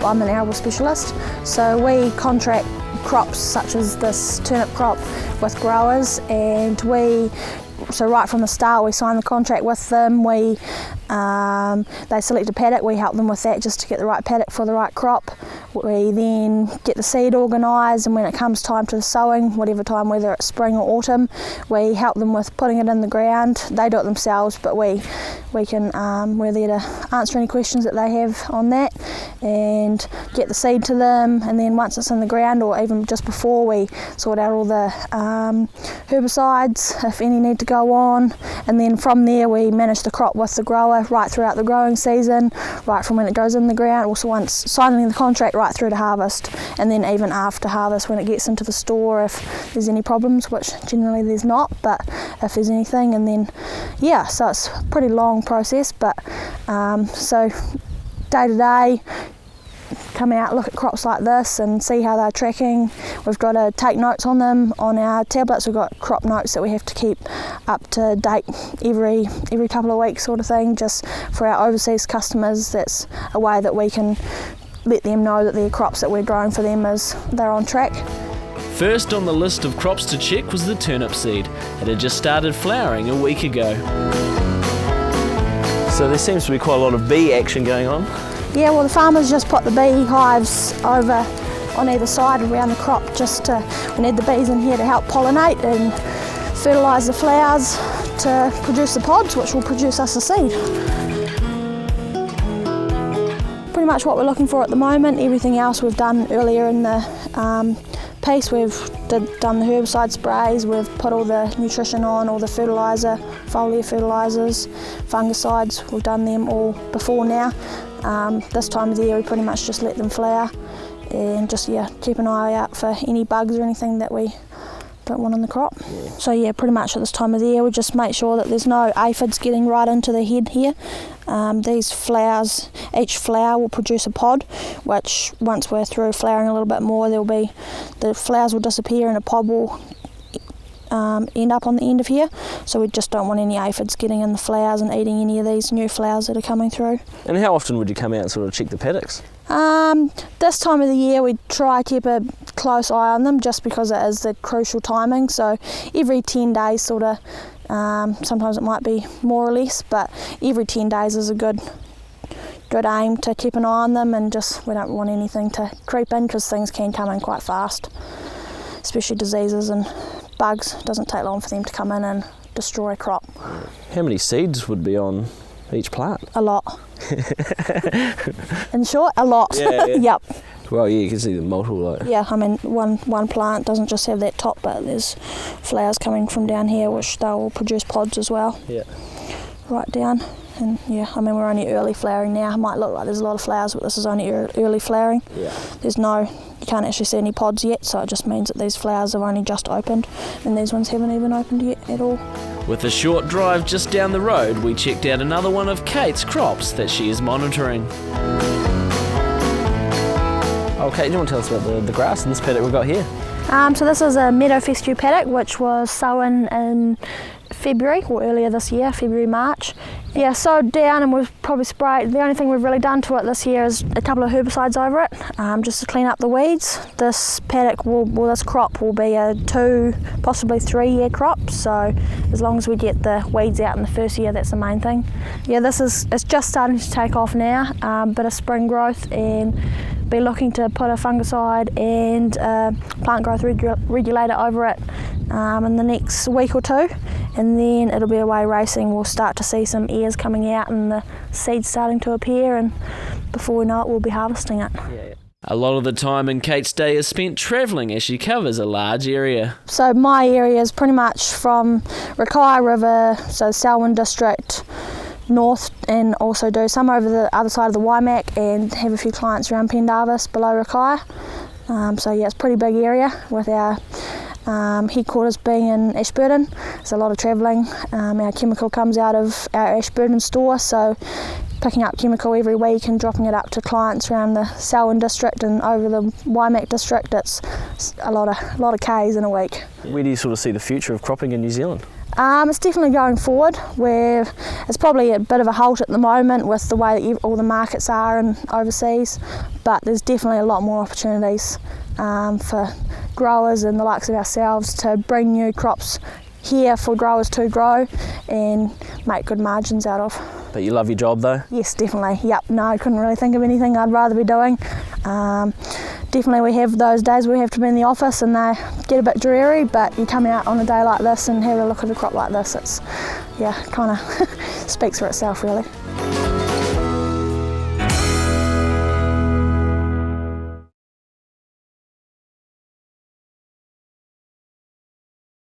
I'm an arable specialist, so we contract crops such as this turnip crop with growers, and so right from the start we sign the contract with them. They select a paddock, we help them with that just to get the right paddock for the right crop. We then get the seed organised, and when it comes time to the sowing, whatever time, whether it's spring or autumn, we help them with putting it in the ground. They do it themselves, but we're there to answer any questions that they have on that and get the seed to them. And then once it's in the ground, or even just before, we sort out all the herbicides if any need to go on, and then from there we manage the crop with the grower right throughout the growing season, right from when it goes in the ground, also once signing the contract, right through to harvest, and then even after harvest when it gets into the store if there's any problems, which generally there's not, but if there's anything. And then so it's a pretty long process, but so day to day come out, look at crops like this and see how they're tracking. We've got to take notes on them on our tablets. We've got crop notes that we have to keep up to date every couple of weeks sort of thing, just for our overseas customers. That's a way that we can let them know that their crops that we're growing for them they're on track. First on the list of crops to check was the turnip seed. It had just started flowering a week ago. So there seems to be quite a lot of bee action going on. Yeah, well, the farmers just put the bee hives over on either side around the crop, we need the bees in here to help pollinate and fertilise the flowers to produce the pods, which will produce us the seed. Pretty much what we're looking for at the moment. Everything else we've done earlier in the piece. We've done the herbicide sprays, we've put all the nutrition on, all the fertiliser, foliar fertilisers, fungicides, we've done them all before now. This time of the year we pretty much just let them flower and just keep an eye out for any bugs or anything that we don't want in the crop. So pretty much at this time of the year we just make sure that there's no aphids getting right into the head here. These flowers, each flower will produce a pod, which once we're through flowering a little bit more, the flowers will disappear and a pod will end up on the end of here. So we just don't want any aphids getting in the flowers and eating any of these new flowers that are coming through. And how often would you come out and sort of check the paddocks? This time of the year we try to keep a close eye on them, just because it is the crucial timing. So every 10 days sort of, sometimes it might be more or less, but every 10 days is a good aim to keep an eye on them, and we don't want anything to creep in, because things can come in quite fast, especially diseases and bugs. It doesn't take long for them to come in and destroy a crop. How many seeds would be on each plant? A lot. In short, a lot. Yeah. Yep. Well, you can see the multiple. Yeah, I mean, one plant doesn't just have that top, but there's flowers coming from down here, which they will produce pods as well. Yeah. Right down. And I mean, we're only early flowering now. It might look like there's a lot of flowers, but this is only early flowering. Yeah. You can't actually see any pods yet, so it just means that these flowers have only just opened, and these ones haven't even opened yet at all. With a short drive just down the road, we checked out another one of Kate's crops that she is monitoring. Okay, do you want to tell us about the grass in this paddock we've got here? So this is a meadow fescue paddock, which was sown in February, or earlier this year, February, March. Yeah, sowed down, and we've probably sprayed. The only thing we've really done to it this year is a couple of herbicides over it, just to clean up the weeds. This paddock this crop will be a 2, possibly 3 year crop. So as long as we get the weeds out in the first year, that's the main thing. Yeah, it's just starting to take off now, bit of spring growth, and be looking to put a fungicide and plant growth regulator over it in the next week or two, and then it'll be away racing. We'll start to see some ears coming out and the seeds starting to appear, and before we know it, we'll be harvesting it. Yeah. A lot of the time in Kate's day is spent travelling as she covers a large area. So my area is pretty much from Rakai River, so Selwyn district, north, and also do some over the other side of the Waimak, and have a few clients around Pendarvis below Rakai. So it's a pretty big area, with our headquarters being in Ashburton. There's a lot of travelling. Our chemical comes out of our Ashburton store, so picking up chemical every week and dropping it up to clients around the Selwyn district and over the Waimak district. It's a lot of K's in a week. Where do you sort of see the future of cropping in New Zealand? It's definitely going forward, where it's probably a bit of a halt at the moment with the way that all the markets are and overseas, but there's definitely a lot more opportunities for growers and the likes of ourselves to bring new crops here for growers to grow and make good margins out of. But you love your job though? Yes, definitely. Yep, no, I couldn't really think of anything I'd rather be doing. Definitely we have those days where we have to be in the office and they get a bit dreary, but you come out on a day like this and have a look at a crop like this, it's, yeah, kind of speaks for itself really.